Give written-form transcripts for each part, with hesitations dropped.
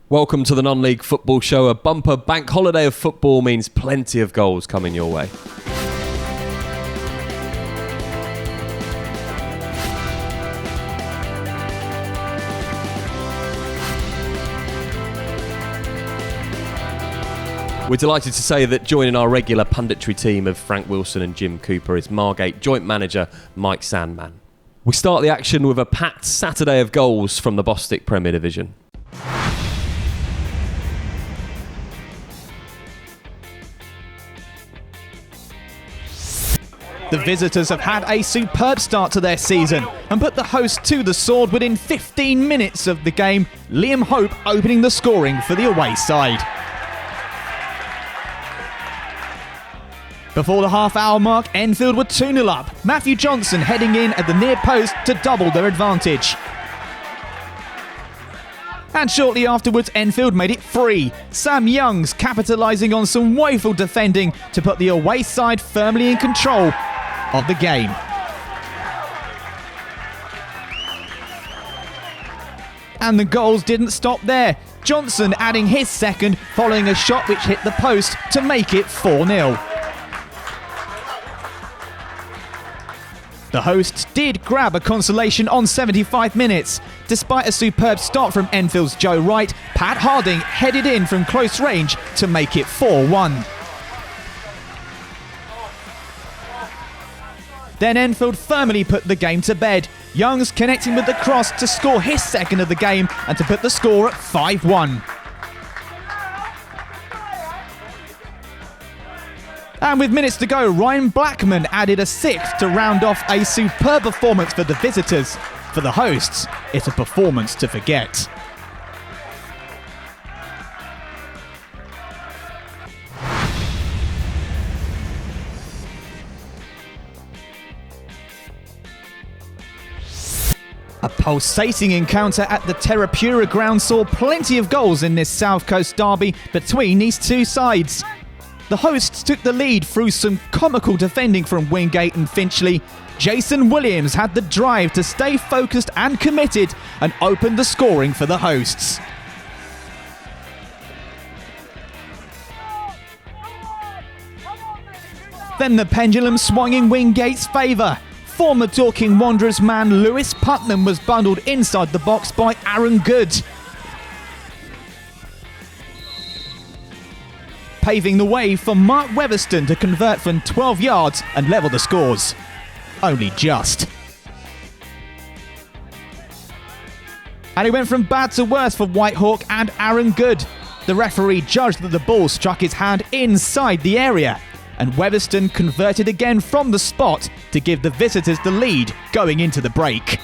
Welcome to the non-league football show. A bumper bank holiday of football means plenty of goals coming your way. We're delighted to say that joining our regular punditry team of Frank Wilson and Jim Cooper is Margate joint manager Mike Sandmann. We start the action with a packed Saturday of goals from the Bostik Premier division. The visitors have had a superb start to their season and put the host to the sword within 15 minutes of the game, Liam Hope opening the scoring for the away side. Before the half-hour mark, Enfield were 2-0 up. Matthew Johnson heading in at the near post to double their advantage. And shortly afterwards, Enfield made it 3. Sam Youngs capitalising on some woeful defending to put the away side firmly in control of the game. And the goals didn't stop there. Johnson adding his second following a shot which hit the post to make it 4-0. The hosts did grab a consolation on 75 minutes. Despite a superb start from Enfield's Joe Wright, Pat Harding headed in from close range to make it 4-1. Then Enfield firmly put the game to bed. Youngs connecting with the cross to score his second of the game and to put the score at 5-1. And with minutes to go, Ryan Blackman added a 6th to round off a superb performance for the visitors. For the hosts, it's a performance to forget. A pulsating encounter at the Terrapura ground saw plenty of goals in this South Coast derby between these two sides. The hosts took the lead through some comical defending from Wingate and Finchley. Jason Williams had the drive to stay focused and committed and opened the scoring for the hosts. Then the pendulum swung in Wingate's favour. Former Dorking Wanderers man Lewes Putnam was bundled inside the box by Aaron Good, paving the way for Mark Weatherston to convert from 12 yards and level the scores. Only just. And it went from bad to worse for Whitehawk and Aaron Good. The referee judged that the ball struck his hand inside the area, and Weatherston converted again from the spot to give the visitors the lead going into the break.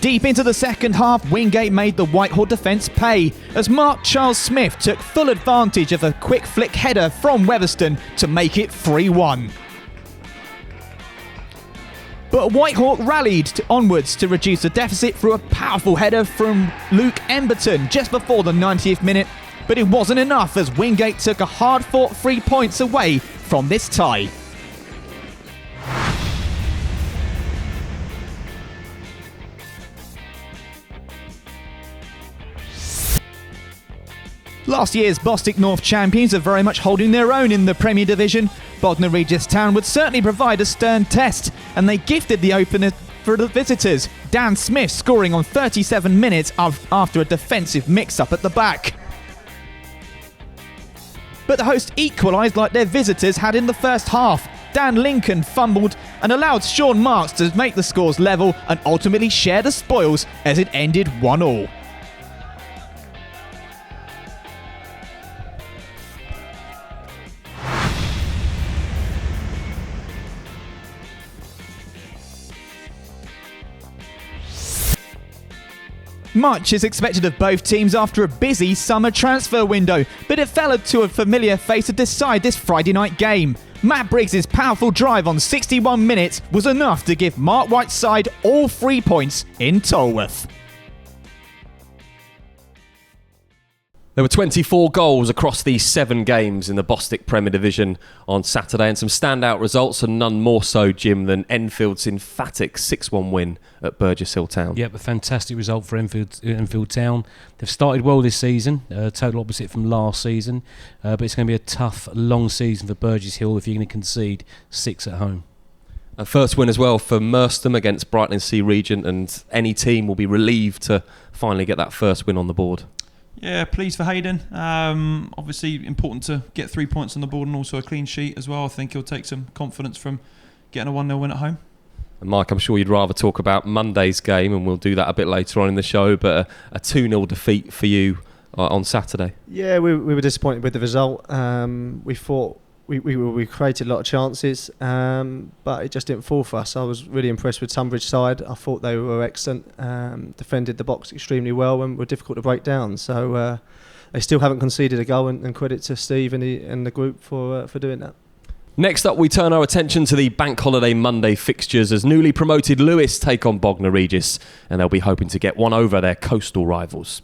Deep into the second half, Wingate made the Whitehawk defence pay as Mark Charles Smith took full advantage of a quick flick header from Weatherston to make it 3-1. But Whitehawk rallied onwards to reduce the deficit through a powerful header from Luke Emberton just before the 90th minute, but it wasn't enough as Wingate took a hard-fought 3 points away from this tie. Last year's Bostik North champions are very much holding their own in the Premier Division. Bognor Regis Town would certainly provide a stern test, and they gifted the opener for the visitors, Dan Smith scoring on 37 minutes after a defensive mix-up at the back. But the hosts equalised like their visitors had in the first half. Dan Lincoln fumbled and allowed Sean Marks to make the scores level and ultimately share the spoils as it ended 1-1. Much is expected of both teams after a busy summer transfer window, but it fell to a familiar face to decide this Friday night game. Matt Briggs' powerful drive on 61 minutes was enough to give Mark Whiteside all 3 points in Tolworth. There were 24 goals across these 7 games in the Bostik Premier Division on Saturday, and some standout results, and none more so, Jim, than Enfield's emphatic 6-1 win at Burgess Hill Town. Yep, a fantastic result for Enfield Town. They've started well this season, total opposite from last season, but it's going to be a tough, long season for Burgess Hill if you're going to concede 6 at home. A first win as well for Merstham against Brighton and Sea Regent, and any team will be relieved to finally get that first win on the board. Yeah, pleased for Hayden. Obviously important to get 3 points on the board and also a clean sheet as well. I think he'll take some confidence from getting a 1-0 win at home. And Mike, I'm sure you'd rather talk about Monday's game, and we'll do that a bit later on in the show, but a 2-0 defeat for you on Saturday. Yeah, we were disappointed with the result. We thought we created a lot of chances, but it just didn't fall for us. I was really impressed with Tunbridge side. I thought they were excellent, defended the box extremely well and were difficult to break down. So they still haven't conceded a goal, and credit to Steve and the group for doing that. Next up, we turn our attention to the Bank Holiday Monday fixtures as newly promoted Lewes take on Bognor Regis, and they'll be hoping to get one over their coastal rivals.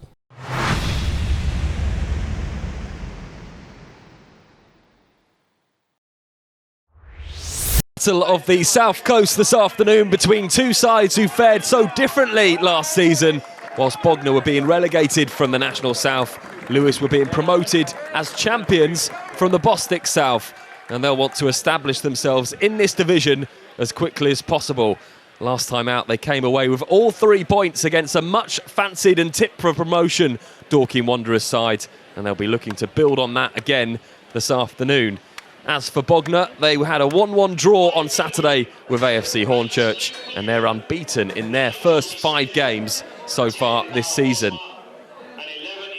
Battle of the South Coast this afternoon between two sides who fared so differently last season. Whilst Bognor were being relegated from the National South, Lewes were being promoted as champions from the Bostik South, and they'll want to establish themselves in this division as quickly as possible. Last time out, they came away with all 3 points against a much fancied and tipped for promotion Dorking Wanderers side, and they'll be looking to build on that again this afternoon. As for Bognor, they had a 1-1 draw on Saturday with AFC Hornchurch, and they're unbeaten in their first 5 games so far this season.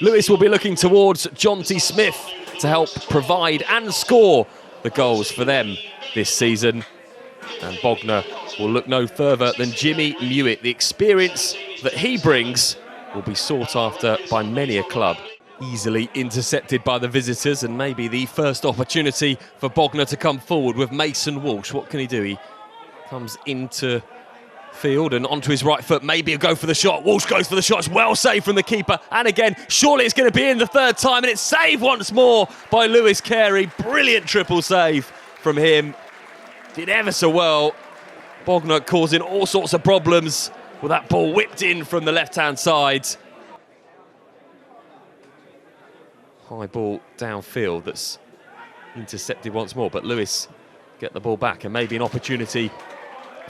Lewes will be looking towards John T. Smith to help provide and score the goals for them this season. And Bognor will look no further than Jimmy Mewett. The experience that he brings will be sought after by many a club. Easily intercepted by the visitors, and maybe the first opportunity for Bognor to come forward with Mason Walsh. What can he do? He comes into field and onto his right foot, maybe a go for the shot. Walsh goes for the shot, it's well saved from the keeper, and again, surely it's going to be in the third time, and it's saved once more by Lewis Carey. Brilliant triple save from him. Did ever so well. Bognor causing all sorts of problems with that ball whipped in from the left-hand side. High ball downfield that's intercepted once more, but Lewes get the ball back, and maybe an opportunity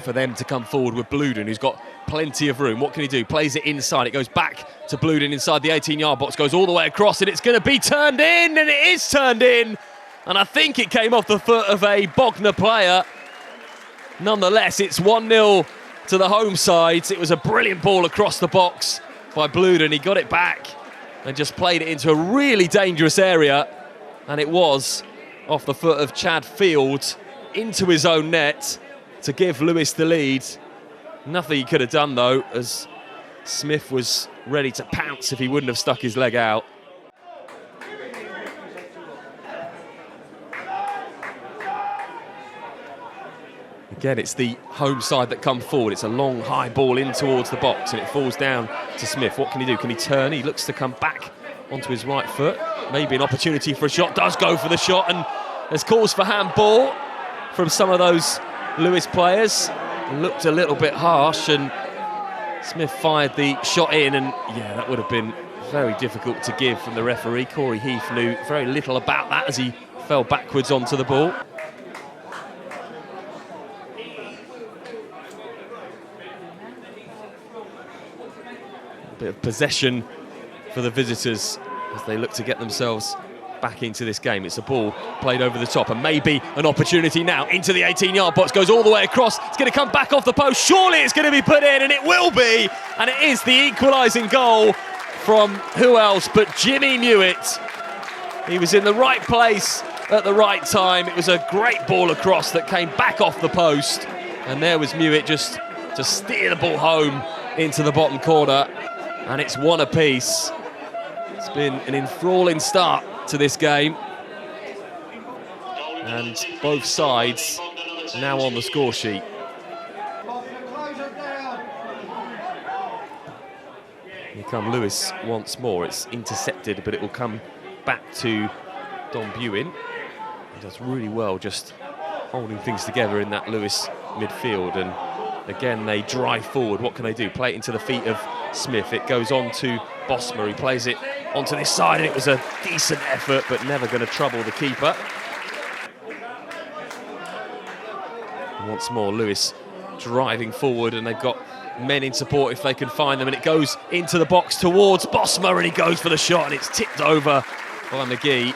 for them to come forward with Bluden, who's got plenty of room. What can he do? Plays it inside, it goes back to Bluden inside the 18-yard box, goes all the way across, and it's going to be turned in, and it is turned in, and I think it came off the foot of a Bognor player. Nonetheless, it's 1-0 to the home side. It was a brilliant ball across the box by Bluden. He got it back and just played it into a really dangerous area, and it was off the foot of Chad Field into his own net to give Lewes the lead. Nothing he could have done though, as Smith was ready to pounce if he wouldn't have stuck his leg out. Again, it's the home side that come forward. It's a long, high ball in towards the box, and it falls down to Smith. What can he do? Can he turn? He looks to come back onto his right foot. Maybe an opportunity for a shot. Does go for the shot, and there's calls for handball from some of those Lewes players. Looked a little bit harsh, and Smith fired the shot in, and yeah, that would have been very difficult to give from the referee. Corey Heath knew very little about that as he fell backwards onto the ball. Bit of possession for the visitors as they look to get themselves back into this game. It's a ball played over the top, and maybe an opportunity now into the 18-yard box, goes all the way across. It's going to come back off the post. Surely it's going to be put in, and it will be, and it is the equalising goal from who else but Jimmy Mewett. He was in the right place at the right time. It was a great ball across that came back off the post, and there was Mewett just to steer the ball home into the bottom corner. And it's 1 apiece. It's been an enthralling start to this game. And both sides now on the score sheet. come Lewes once more. It's intercepted, but it will come back to Don Buin. He does really well just holding things together in that Lewes midfield. And again, they drive forward. What can they do? Play it into the feet of Smith. It goes on to Bossmer. He plays it onto this side, and it was a decent effort, but never going to trouble the keeper. And once more, Lewes driving forward, and they've got men in support if they can find them, and it goes into the box towards Bossmer, and he goes for the shot, and it's tipped over by McGee.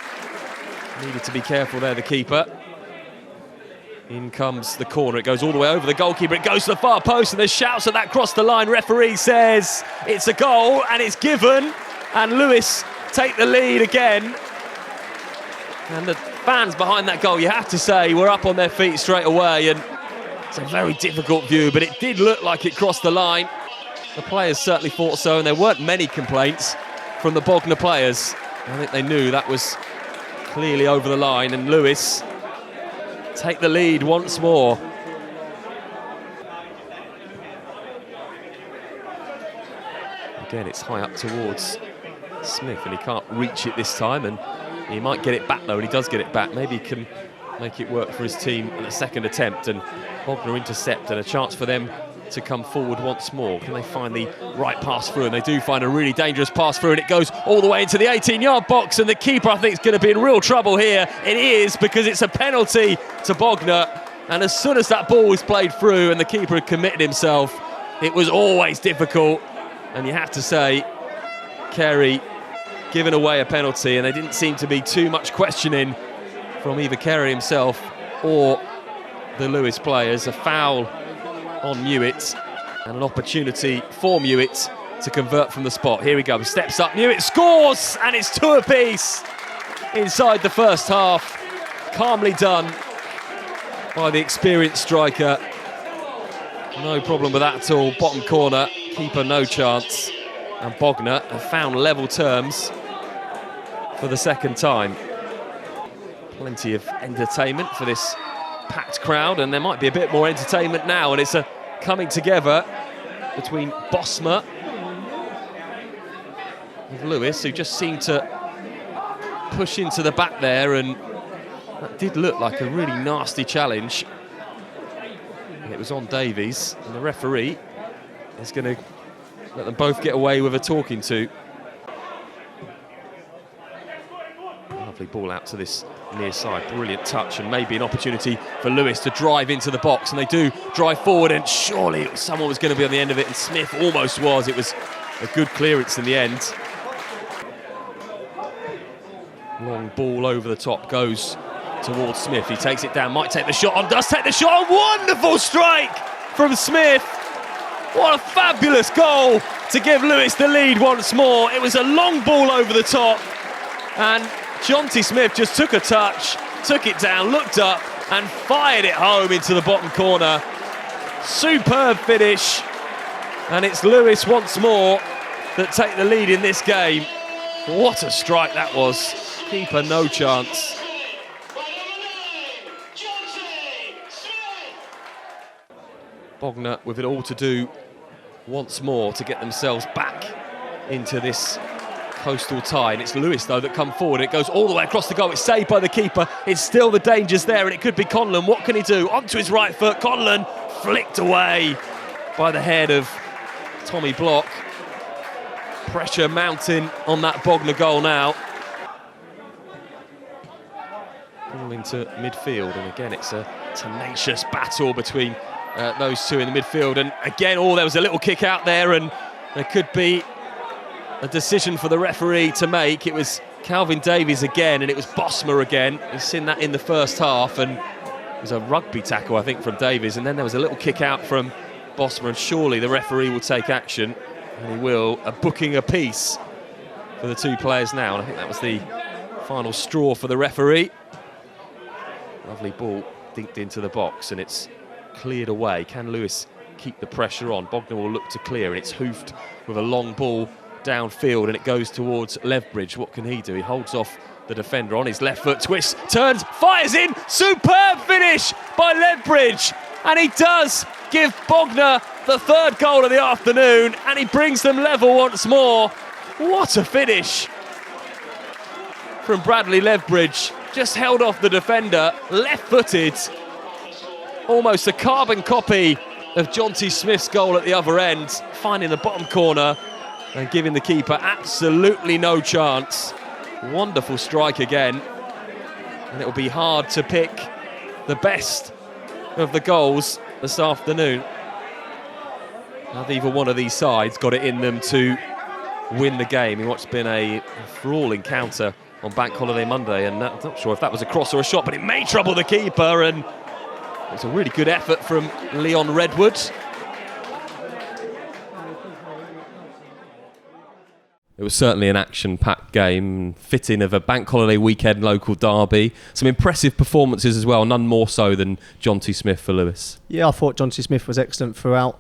Needed to be careful there, the keeper. In comes the corner, it goes all the way over the goalkeeper, it goes to the far post, and there's shouts at that cross the line. Referee says it's a goal, and it's given, and Lewes take the lead again. And the fans behind that goal, you have to say, were up on their feet straight away, and it's a very difficult view, but it did look like it crossed the line. The players certainly thought so, and there weren't many complaints from the Bognor players. I think they knew that was clearly over the line, and Lewes take the lead once more. Again, it's high up towards Smith, and he can't reach it this time, and he might get it back though, and he does get it back. Maybe he can make it work for his team in a second attempt, and Bognor intercept, and a chance for them to come forward once more. Can they find the right pass through? And they do find a really dangerous pass through, and it goes all the way into the 18-yard box, and the keeper, I think, is going to be in real trouble here. It is, because it's a penalty to Bognor, and as soon as that ball was played through and the keeper had committed himself, it was always difficult. And you have to say, Carey giving away a penalty, and there didn't seem to be too much questioning from either Carey himself or the Lewes players. A foul on Mewett, and an opportunity for Mewett to convert from the spot. Here we go, steps up, Mewett scores, and it's 2 apiece inside the first half. Calmly done by the experienced striker. No problem with that at all. Bottom corner, keeper no chance, and Bognor have found level terms for the second time. Plenty of entertainment for this packed crowd, and there might be a bit more entertainment now, and it's a coming together between Bossmer and Lewes, who just seemed to push into the back there, and that did look like a really nasty challenge. And it was on Davies, and the referee is going to let them both get away with a talking to. Lovely ball out to this near side, brilliant touch, and maybe an opportunity for Lewes to drive into the box, and they do drive forward, and surely someone was going to be on the end of it, and Smith almost was. It was a good clearance in the end. Long ball over the top goes towards Smith. He takes it down, might take the shot on, does take the shot on. Wonderful strike from Smith. What a fabulous goal to give Lewes the lead once more. It was a long ball over the top, and Jonty Smith just took a touch, took it down, looked up, and fired it home into the bottom corner. Superb finish, and it's Lewes once more that take the lead in this game. What a strike that was. Keeper no chance. Bognor with it all to do once more to get themselves back into this coastal tie, and it's Lewes though that come forward. It goes all the way across the goal, it's saved by the keeper. It's still the dangers there, and it could be Conlon. What can he do? Onto his right foot, Conlon flicked away by the head of Tommy Block. Pressure mounting on that Bognor goal now. Ball into midfield, and again it's a tenacious battle between those two in the midfield, and again there was a little kick out there, and there could be a decision for the referee to make. It was Calvin Davies again, and it was Bossmer again. We've seen that in the first half, and it was a rugby tackle, I think, from Davies, and then there was a little kick out from Bossmer, and surely the referee will take action, and he will. A booking apiece for the two players now, and I think that was the final straw for the referee. Lovely ball dinked into the box, and it's cleared away. Can Lewes keep the pressure on? Bognor will look to clear, and it's hoofed with a long ball downfield, and it goes towards Lethbridge. What can he do? He holds off the defender on his left foot, twists, turns, fires in. Superb finish by Lethbridge, and he does give Bognor The third goal of the afternoon, and he brings them level once more. What a finish from Bradley Lethbridge. Just held off the defender, left-footed. Almost a carbon copy of Jonty Smith's goal at the other end, finding the bottom corner and giving the keeper absolutely no chance. Wonderful strike again. And it will be hard to pick the best of the goals this afternoon. Neither one of these sides got it in them to win the game in what's been a for-all encounter on Bank Holiday Monday, and I'm not sure if that was a cross or a shot, but it may trouble the keeper, and it's a really good effort from Leon Redwood. It was certainly an action-packed game, fitting of a Bank Holiday weekend local derby. Some impressive performances as well, none more so than Jonty Smith for Lewes. Yeah, I thought Jonty Smith was excellent throughout.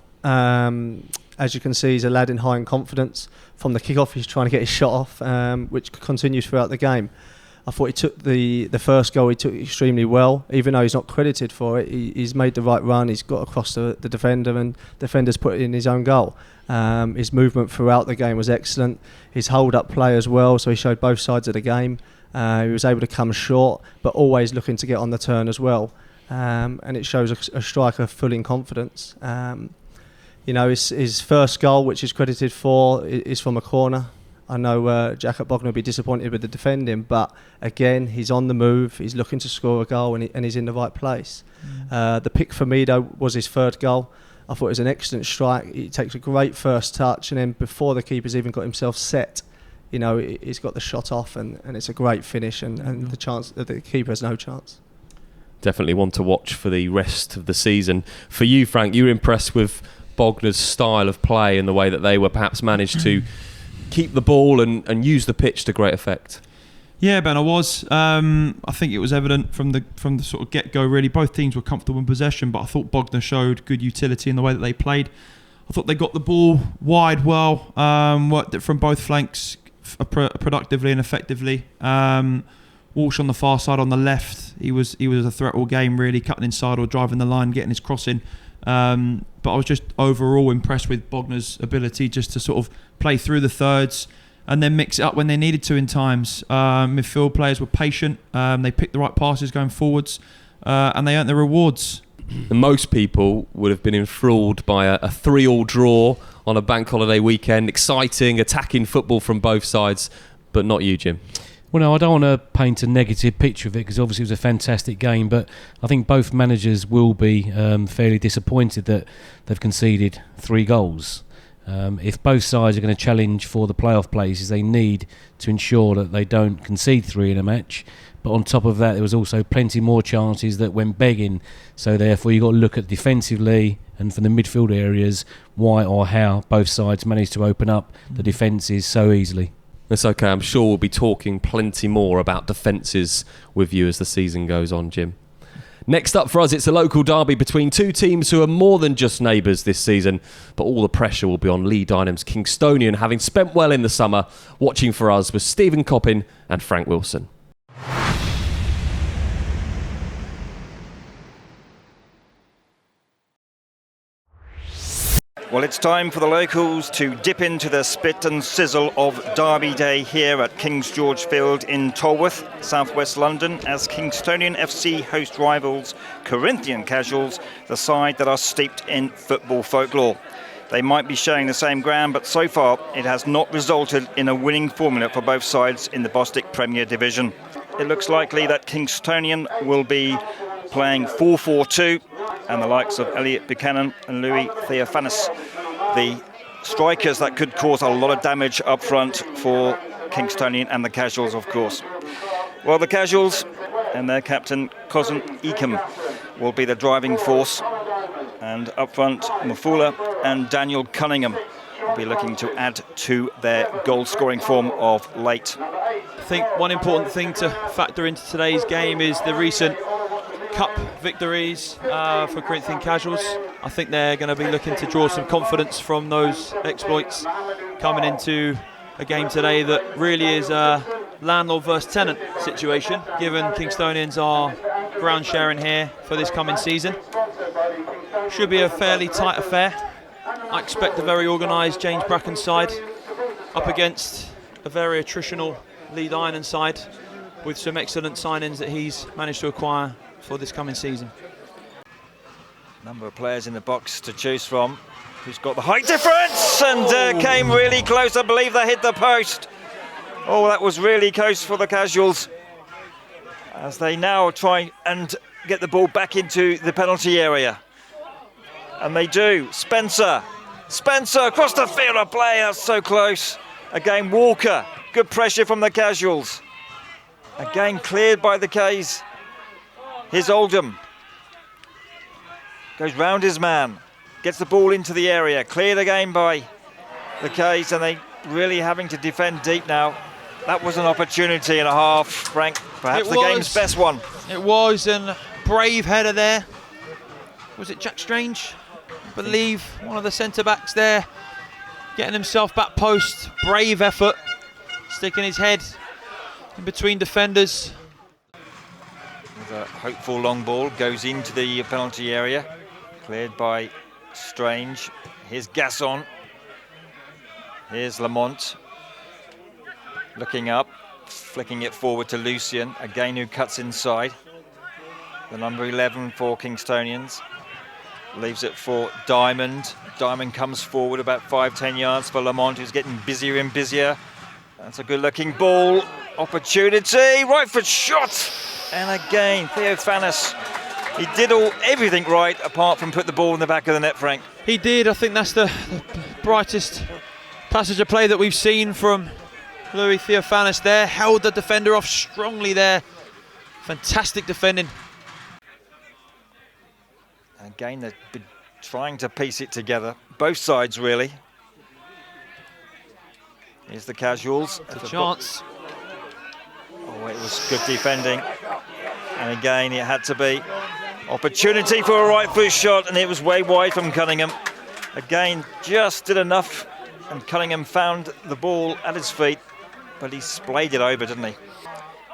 As you can see, he's a lad in high in confidence. From the kick-off, he's trying to get his shot off, which continues throughout the game. I thought he took the first goal, he took it extremely well. Even though he's not credited for it, he's made the right run, he's got across the defender, and defender's put it in his own goal. His movement throughout the game was excellent. His hold-up play as well, so he showed both sides of the game. He was able to come short, but always looking to get on the turn as well. And it shows a striker full in confidence. His first goal, which he's credited for, is from a corner. I know Jack at Bognor will be disappointed with the defending, but again, he's on the move, he's looking to score a goal, and he's in the right place. The pick for me, though, was his third goal. I thought it was an excellent strike. He takes a great first touch, and then before the keeper's even got himself set, he's got the shot off, and it's a great finish, and the keeper has no chance. Definitely one to watch for the rest of the season. For you, Frank, you were impressed with Bognor's style of play and the way that they were perhaps managed to keep the ball and use the pitch to great effect. Yeah, Ben, I was. I think it was evident from the sort of get-go, really. Both teams were comfortable in possession, but I thought Bognor showed good utility in the way that they played. I thought they got the ball wide well, worked it from both flanks productively and effectively. Walsh on the far side on the left, he was a threat all game, really, cutting inside or driving the line, getting his cross in. But I was just overall impressed with Bognor's ability just to sort of play through the thirds and then mix it up when they needed to in times. Midfield players were patient, they picked the right passes going forwards, and they earned their rewards. And most people would have been enthralled by a 3-3 draw on a bank holiday weekend, exciting, attacking football from both sides, but not you, Jim. Well, no, I don't want to paint a negative picture of it because obviously it was a fantastic game, but I think both managers will be fairly disappointed that they've conceded 3 goals. If both sides are going to challenge for the playoff places, they need to ensure that they don't concede 3 in a match. But on top of that, there was also plenty more chances that went begging. So therefore, you've got to look at defensively and from the midfield areas why or how both sides managed to open up the defences so easily. That's okay. I'm sure we'll be talking plenty more about defences with you as the season goes on, Jim. Next up for us, it's a local derby between two teams who are more than just neighbours this season, but all the pressure will be on Lee Dynam's Kingstonian, having spent well in the summer. Watching for us was Stephen Coppin and Frank Wilson. Well, it's time for the locals to dip into the spit and sizzle of Derby Day here at King's George Field in Tolworth, southwest London, as Kingstonian FC host rivals Corinthian-Casuals, the side that are steeped in football folklore. They might be sharing the same ground, but so far it has not resulted in a winning formula for both sides in the Bostik Premier division. It looks likely that Kingstonian will be playing 4-4-2, and the likes of Elliot Buchanan and Louis Theophanis, the strikers that could cause a lot of damage up front for Kingstonian and the Casuals, of course. Well, the Casuals and their captain, Cousin Eakham, will be the driving force, and up front, Mafula and Daniel Cunningham will be looking to add to their goal-scoring form of late. I think one important thing to factor into today's game is the recent Cup victories for Corinthian-Casuals. I think they're going to be looking to draw some confidence from those exploits coming into a game today that really is a landlord versus tenant situation, given Kingstonians are ground sharing here for this coming season. Should be a fairly tight affair. I expect a very organised James Bracken side up against a very attritional Lead Iron side with some excellent signings that he's managed to acquire for this coming season. Number of players in the box to choose from. Who's got the height difference and came really close. I believe they hit the post. Oh, that was really close for the Casuals as they now try and get the ball back into the penalty area. And they do. Spencer across the field of play. That's so close. Again, Walker. Good pressure from the Casuals. Again, cleared by the K's. Here's Oldham. Goes round his man. Gets the ball into the area. Cleared again by the K's, and they really having to defend deep now. That was an opportunity and a half, Frank. Perhaps the game's best one. It was, and brave header there. Was it Jack Strange? I believe one of the centre-backs there. Getting himself back post. Brave effort. Sticking his head in between defenders. With a hopeful long ball. Goes into the penalty area. Cleared by Strange. Here's Gasson. Here's Lamont. Looking up, flicking it forward to Lucien, again who cuts inside. The number 11 for Kingstonians. Leaves it for Diamond. Diamond comes forward about 5-10 yards for Lamont, who's getting busier and busier. That's a good looking ball. Opportunity, right foot shot. And again, Theophanis. He did everything right apart from put the ball in the back of the net, Frank. He did. I think that's the brightest passage of play that we've seen from Louis Theophanis there. Held the defender off strongly there. Fantastic defending. Again, they've been trying to piece it together. Both sides, really. Here's the Casuals. A chance. Oh, it was good defending. And again, it had to be. Opportunity for a right foot shot, and it was way wide from Cunningham. Again, just did enough, and Cunningham found the ball at his feet, but he splayed it over, didn't he?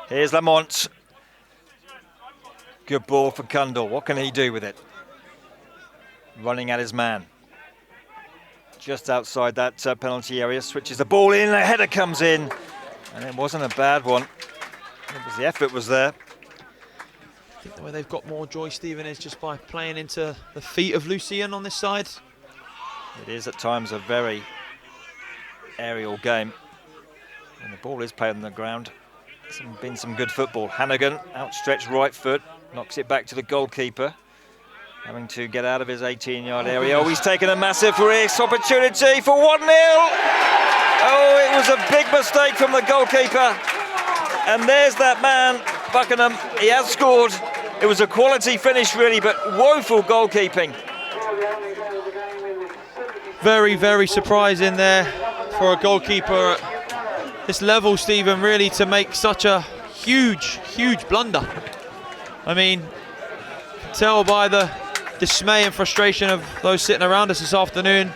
Here's Lamont. Good ball for Cundall. What can he do with it? Running at his man. Just outside that penalty area, switches the ball in, a header comes in, and it wasn't a bad one. It was the effort was there. I think the way they've got more joy, Stephen, is just by playing into the feet of Lucien on this side. It is at times a very aerial game. And the ball is played on the ground. It's been some good football. Hannigan, outstretched right foot, knocks it back to the goalkeeper. Having to get out of his 18-yard area. Oh, he's taken a massive risk. Opportunity for 1-0. Oh, it was a big mistake from the goalkeeper. And there's that man, Buckingham. He has scored. It was a quality finish, really, but woeful goalkeeping. Very, very surprising there for a goalkeeper at this level, Stephen, really, to make such a huge, huge blunder. I mean, tell by the dismay and frustration of those sitting around us this afternoon.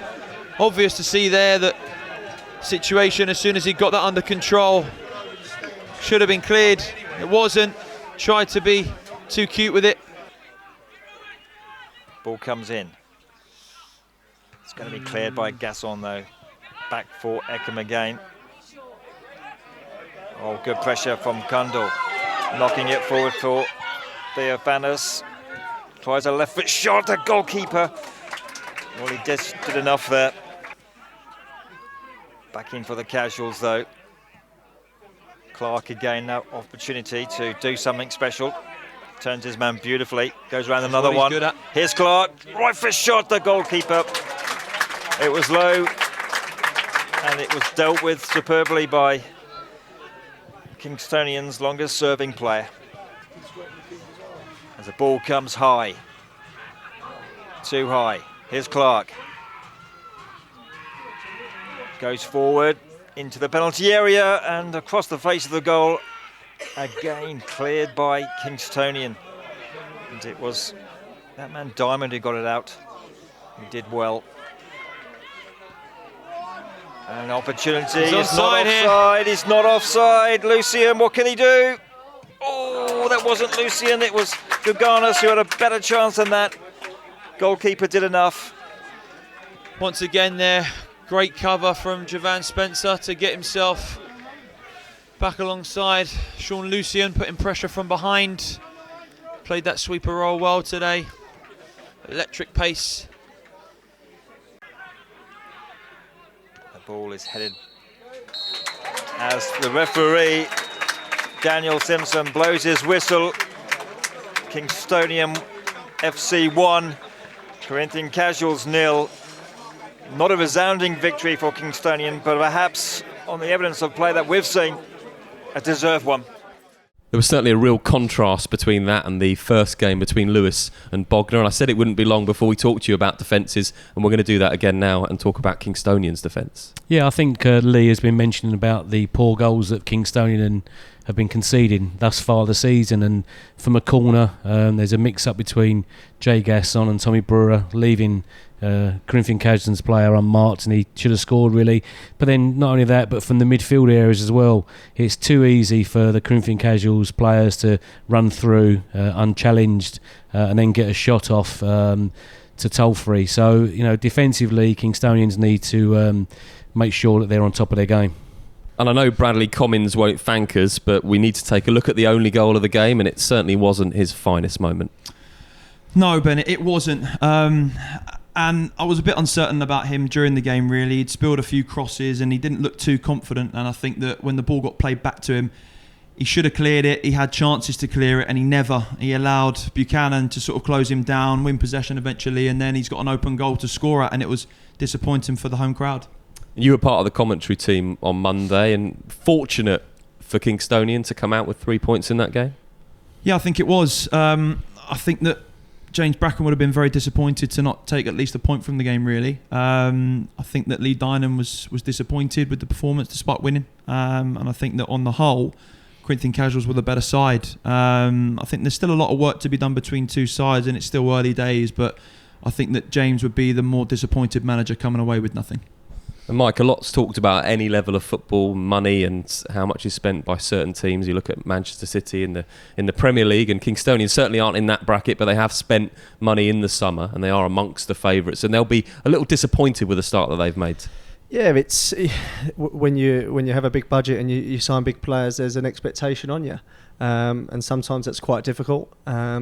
Obvious to see there that situation, as soon as he got that under control, should have been cleared. It wasn't. Tried to be too cute with it. Ball comes in. It's going to be cleared by Gasson, though. Back for Eckham again. Oh, good pressure from Cundall. Knocking it forward for Theophanis. Tries a left foot shot, the goalkeeper. Well, he just did enough there. Back in for the Casuals, though. Clark again, now opportunity to do something special. Turns his man beautifully. Goes around another one. Here's Clark. Right foot shot, the goalkeeper. It was low, and it was dealt with superbly by Kingstonian's longest serving player. As the ball comes high. Too high. Here's Clark. Goes forward into the penalty area and across the face of the goal. Again cleared by Kingstonian. And it was that man Diamond who got it out. He did well. An opportunity. It's not offside. It's not offside. Lucien, what can he do? Oh, that wasn't Lucien. It was Guganas who had a better chance than that. Goalkeeper did enough. once again there. Great cover from Javan Spencer to get himself back alongside Sean Lucian, putting pressure from behind. Played that sweeper role well today. Electric pace. The ball is headed as the referee, Daniel Simpson, blows his whistle. Kingstonian FC 1, Corinthian-Casuals 0. Not a resounding victory for Kingstonian, but perhaps on the evidence of play that we've seen, a deserved one. There was certainly a real contrast between that and the first game between Lewes and Bognor. And I said it wouldn't be long before we talk to you about defences, and we're going to do that again now and talk about Kingstonian's defence. Yeah, I think Lee has been mentioning about the poor goals that Kingstonian have been conceding thus far this season, and from a corner there's a mix-up between Jay Gasson and Tommy Brewer, leaving Corinthian-Casuals player unmarked, and he should have scored really. But then not only that, but from the midfield areas as well, it's too easy for the Corinthian-Casuals players to run through unchallenged and then get a shot off to toll-free. So, defensively, Kingstonians need to make sure that they're on top of their game. And I know Bradley Commins won't thank us, but we need to take a look at the only goal of the game, and it certainly wasn't his finest moment. No, Bennett, it wasn't. And I was a bit uncertain about him during the game, really. He'd spilled a few crosses and he didn't look too confident. And I think that when the ball got played back to him, he should have cleared it. He had chances to clear it and he never. He allowed Buchanan to sort of close him down, win possession eventually, and then he's got an open goal to score at, and it was disappointing for the home crowd. You were part of the commentary team on Monday, and fortunate for Kingstonian to come out with 3 points in that game? Yeah, I think it was. I think that James Bracken would have been very disappointed to not take at least a point from the game, really. I think that Lee Dynam was disappointed with the performance despite winning. And I think that on the whole, Corinthian-Casuals were the better side. I think there's still a lot of work to be done between two sides, and it's still early days, but I think that James would be the more disappointed manager coming away with nothing. And Mike, a lot's talked about any level of football, money, and how much is spent by certain teams. You look at Manchester City in the Premier League, and Kingstonians certainly aren't in that bracket, but they have spent money in the summer, and they are amongst the favourites. And they'll be a little disappointed with the start that they've made. Yeah, it's when you have a big budget and you sign big players, there's an expectation on you. And sometimes that's quite difficult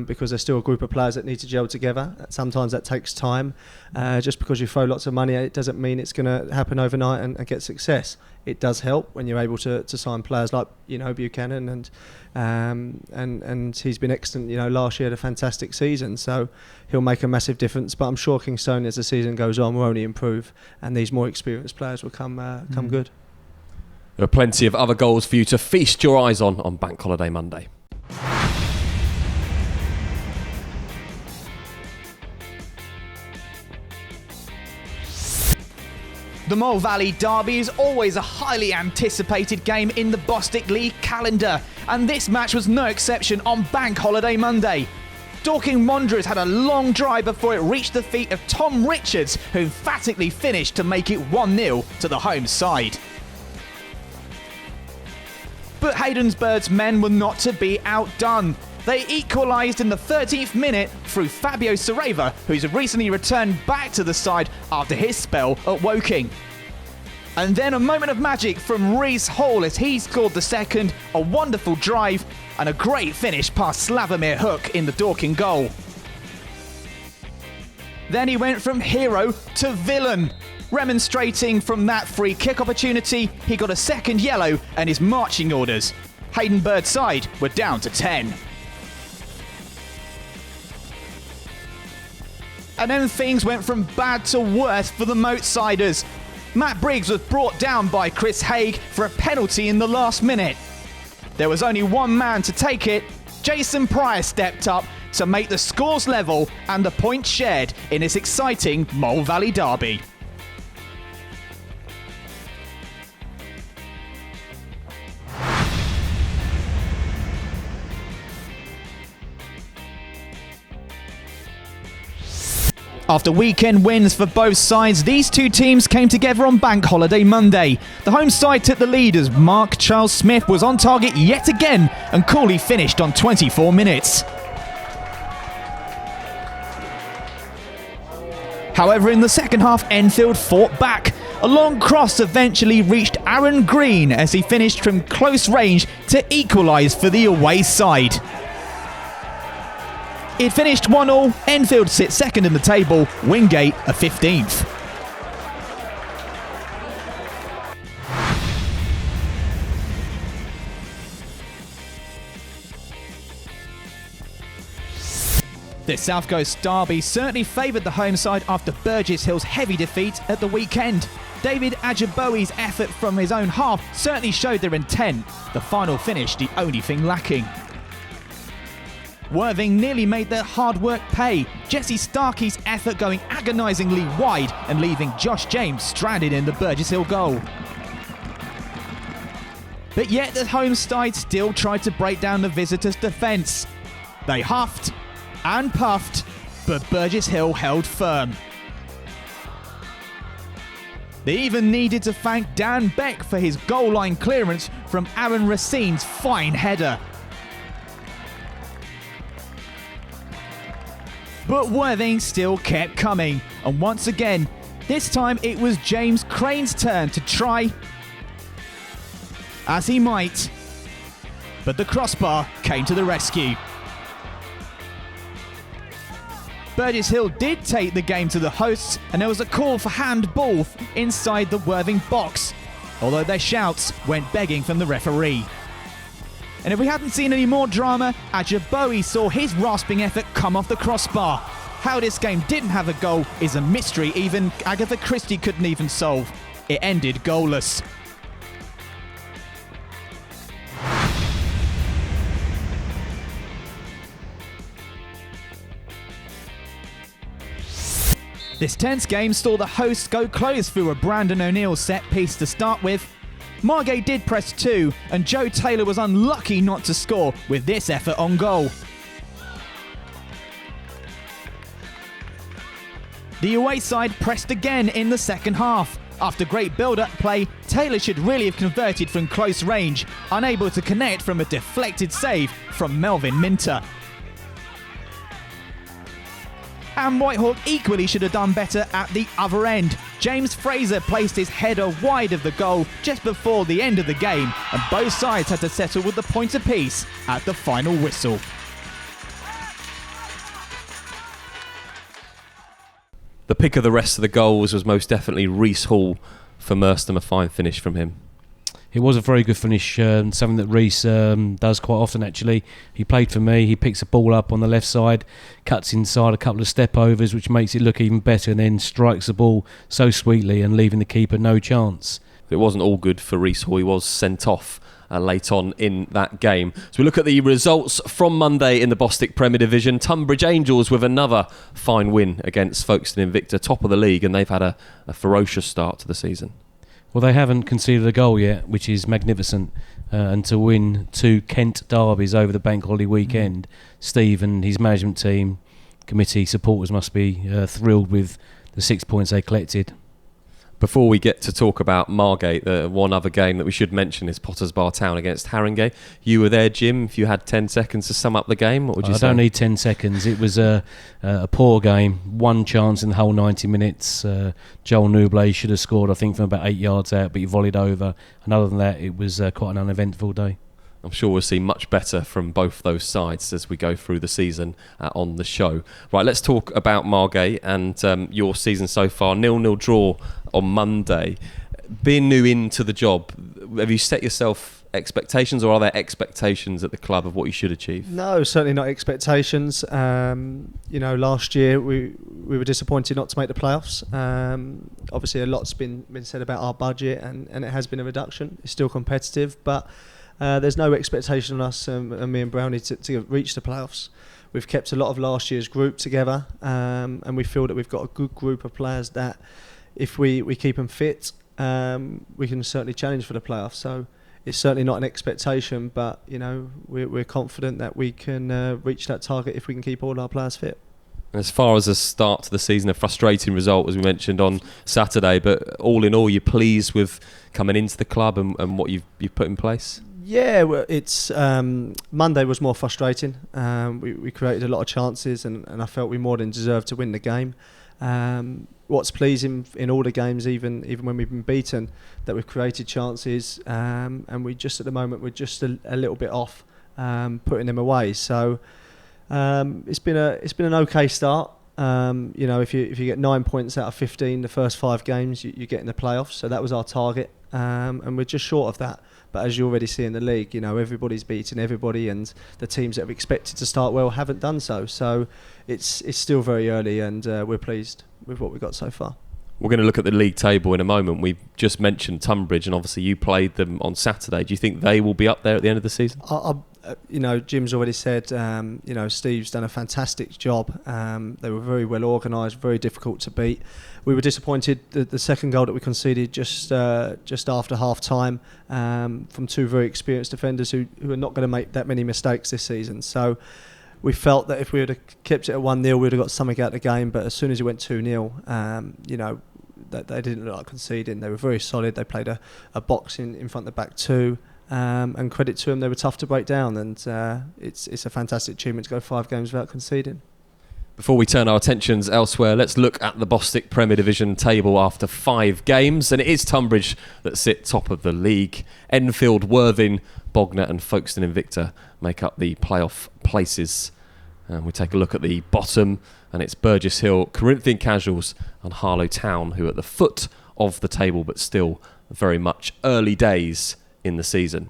because there's still a group of players that need to gel together. Sometimes that takes time. Just because you throw lots of money at it doesn't mean it's going to happen overnight and get success. It does help when you're able to sign players like Buchanan and he's been excellent. Last year had a fantastic season, so he'll make a massive difference. But I'm sure Kingstonian, as the season goes on, will only improve, and these more experienced players will come good. There are plenty of other goals for you to feast your eyes on Bank Holiday Monday. The Mole Valley Derby is always a highly anticipated game in the Bostik League calendar, and this match was no exception on Bank Holiday Monday. Dorking Wanderers had a long drive before it reached the feet of Tom Richards, who emphatically finished to make it 1-0 to the home side. But Haydensbird's men were not to be outdone. They equalised in the 13th minute through Fabio Sareva, who's recently returned back to the side after his spell at Woking. And then a moment of magic from Reese Hall as he scored the second, a wonderful drive and a great finish past Slavomir Hook in the Dorking goal. Then he went from hero to villain. Remonstrating from that free kick opportunity, he got a second yellow and his marching orders. Haydenbird's side were down to 10. And then things went from bad to worse for the Moatsiders. Matt Briggs was brought down by Chris Haig for a penalty in the last minute. There was only one man to take it. Jason Pryor stepped up to make the scores level and the points shared in this exciting Mole Valley derby. After weekend wins for both sides, these two teams came together on Bank Holiday Monday. The home side took the lead as Mark Charles Smith was on target yet again and coolly finished on 24 minutes. However, in the second half, Enfield fought back. A long cross eventually reached Aaron Green as he finished from close range to equalise for the away side. It finished 1-1. Enfield sit second in the table, Wingate are 15th. The South Coast derby certainly favoured the home side after Burgess Hill's heavy defeat at the weekend. David Ajibowe's effort from his own half certainly showed their intent. The final finish the only thing lacking. Worthing nearly made their hard work pay. Jesse Starkey's effort going agonisingly wide and leaving Josh James stranded in the Burgess Hill goal. But yet the home side still tried to break down the visitors' defence. They huffed and puffed, but Burgess Hill held firm. They even needed to thank Dan Beck for his goal line clearance from Aaron Racine's fine header. But Worthing still kept coming, and once again, this time it was James Crane's turn to try as he might, but the crossbar came to the rescue. Burgess Hill did take the game to the hosts, and there was a call for handball inside the Worthing box, although their shouts went begging from the referee. And if we hadn't seen any more drama, Ajibowe saw his rasping effort come off the crossbar. How this game didn't have a goal is a mystery even Agatha Christie couldn't even solve. It ended goalless. This tense game saw the hosts go close through a Brandon O'Neill set piece to start with. Margate did press 2, and Joe Taylor was unlucky not to score with this effort on goal. The away side pressed again in the second half. After great build-up play, Taylor should really have converted from close range, unable to connect from a deflected save from Melvin Minter. And Whitehawk equally should have done better at the other end. James Fraser placed his header wide of the goal just before the end of the game, and both sides had to settle with the point apiece at the final whistle. The pick of the rest of the goals was most definitely Reece Hall for Merstham, a fine finish from him. It was a very good finish, something that Reece does quite often actually. He played for me, he picks a ball up on the left side, cuts inside a couple of step overs which makes it look even better, and then strikes the ball so sweetly and leaving the keeper no chance. It wasn't all good for Reece Hall, he was sent off late on in that game. So we look at the results from Monday in the Bostik Premier Division. Tunbridge Angels with another fine win against Folkestone Invicta, top of the league, and they've had a ferocious start to the season. Well, they haven't conceded a goal yet, which is magnificent. And to win 2 Kent derbies over the bank holiday weekend, Steve and his management team, committee, supporters must be thrilled with the 6 points they collected. Before we get to talk about Margate, one other game that we should mention is Potters Bar Town against Haringey. You were there, Jim. If you had 10 seconds to sum up the game, what would you say? I don't need 10 seconds. It was a poor game. One chance in the whole 90 minutes. Joel Newblay should have scored, I think, from about 8 yards out, but he volleyed over. And other than that, it was quite an uneventful day. I'm sure we'll see much better from both those sides as we go through the season on the show. Right, let's talk about Margate and your season so far. 0-0 draw on Monday. Being new into the job, have you set yourself expectations, or are there expectations at the club of what you should achieve? No, certainly not expectations. Last year we were disappointed not to make the playoffs. Obviously a lot's been said about our budget, and it has been a reduction. It's still competitive, but there's no expectation on us and me and Brownie to reach the playoffs. We've kept a lot of last year's group together, and we feel that we've got a good group of players that if we keep them fit, we can certainly challenge for the playoffs. So it's certainly not an expectation, but we're confident that we can reach that target if we can keep all our players fit. As far as the start to the season, a frustrating result as we mentioned on Saturday, but all in all, you're pleased with coming into the club and what you've put in place? Yeah, well, it's Monday was more frustrating. We created a lot of chances, and I felt we more than deserved to win the game. what's pleasing in all the games, even when we've been beaten, that we've created chances, and we just at the moment we're just a little bit off putting them away. So it's been an okay start. If you get 9 points out of 15 the first 5 games, you get in the playoffs. So that was our target, and we're just short of that. But as you already see in the league, everybody's beating everybody, and the teams that have expected to start well haven't done so. So it's still very early, and we're pleased with what we've got so far. We're going to look at the league table in a moment. We've just mentioned Tunbridge, and obviously you played them on Saturday. Do you think they will be up there at the end of the season? Jim's already said, Steve's done a fantastic job. They were very well organised, very difficult to beat. We were disappointed the second goal that we conceded just after half time from 2 very experienced defenders who are not going to make that many mistakes this season. So we felt that if we had kept it at 1-0, we would have got something out of the game. But as soon as it went 2-0, that they didn't look like conceding. They were very solid. They played a box in front of the back 2. And credit to them, they were tough to break down, and it's a fantastic achievement to go 5 games without conceding. Before we turn our attentions elsewhere, let's look at the Bostik Premier Division table after 5 games, and it is Tunbridge that sit top of the league. Enfield, Worthing, Bognor and Folkestone Invicta make up the playoff places. And we take a look at the bottom, and it's Burgess Hill, Corinthian-Casuals and Harlow Town who are at the foot of the table, but still very much early days in the season.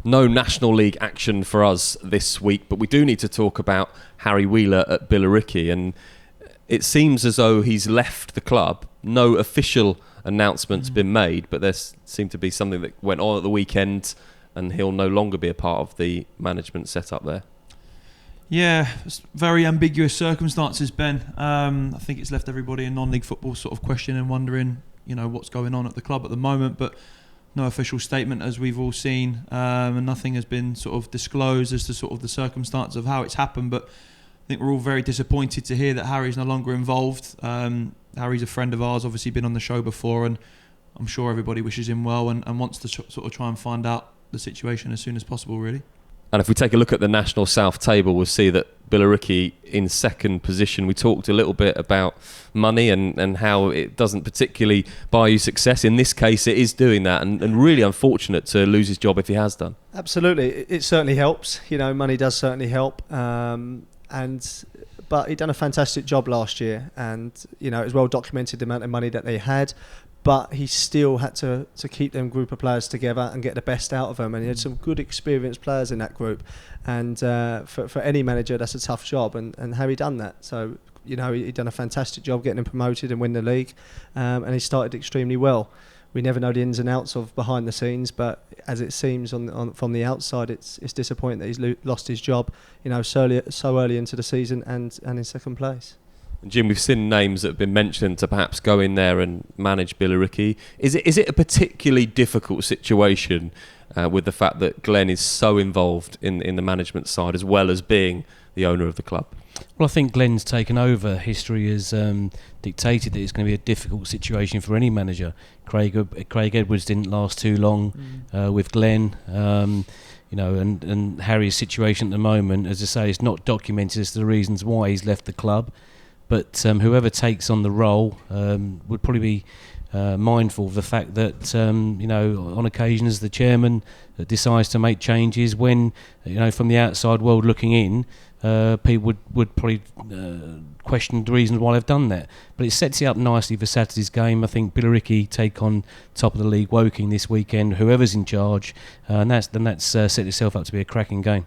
No National League action for us this week, but we do need to talk about Harry Wheeler at Billericay, and it seems as though he's left the club. No official announcement's been made, but there seemed to be something that went on at the weekend, and he'll no longer be a part of the management setup there. Yeah, it's very ambiguous circumstances, Ben. I think it's left everybody in non-league football sort of questioning and wondering, what's going on at the club at the moment, but no official statement, as we've all seen, and nothing has been sort of disclosed as to sort of the circumstances of how it's happened. But I think we're all very disappointed to hear that Harry's no longer involved. Harry's a friend of ours, obviously been on the show before, and I'm sure everybody wishes him well and wants to sort of try and find out the situation as soon as possible, really. And if we take a look at the National South table, we'll see that Billericay in second position. We talked a little bit about money and how it doesn't particularly buy you success. In this case, it is doing that, and really unfortunate to lose his job if he has done. Absolutely. It certainly helps. Money does certainly help. But he done a fantastic job last year, and it was well documented the amount of money that they had. But he still had to keep them group of players together and get the best out of them. And he had some good experienced players in that group. And for any manager, that's a tough job. And Harry done that. So, he done a fantastic job getting them promoted and win the league. And he started extremely well. We never know the ins and outs of behind the scenes, but as it seems from the outside, it's disappointing that he's lost his job, so early into the season and in second place. Jim, we've seen names that have been mentioned to perhaps go in there and manage Billericay. Is it a particularly difficult situation with the fact that Glenn is so involved in the management side as well as being the owner of the club? Well, I think Glenn's taken over. History has dictated that it's going to be a difficult situation for any manager. Craig Edwards didn't last too long with Glenn. And Harry's situation at the moment, as I say, is not documented as to the reasons why he's left the club. But whoever takes on the role would probably be mindful of the fact that, on occasion as the chairman decides to make changes when, from the outside world looking in, people would probably question the reasons why they've done that. But it sets it up nicely for Saturday's game. I think Billericay take on top of the league Woking this weekend, whoever's in charge, and that's set itself up to be a cracking game.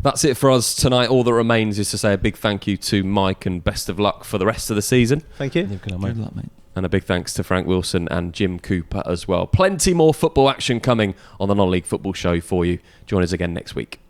That's it for us tonight. All that remains is to say a big thank you to Mike and best of luck for the rest of the season. Thank you. Good luck, mate. And a big thanks to Frank Wilson and Jim Cooper as well. Plenty more football action coming on the Non-League Football Show for you. Join us again next week.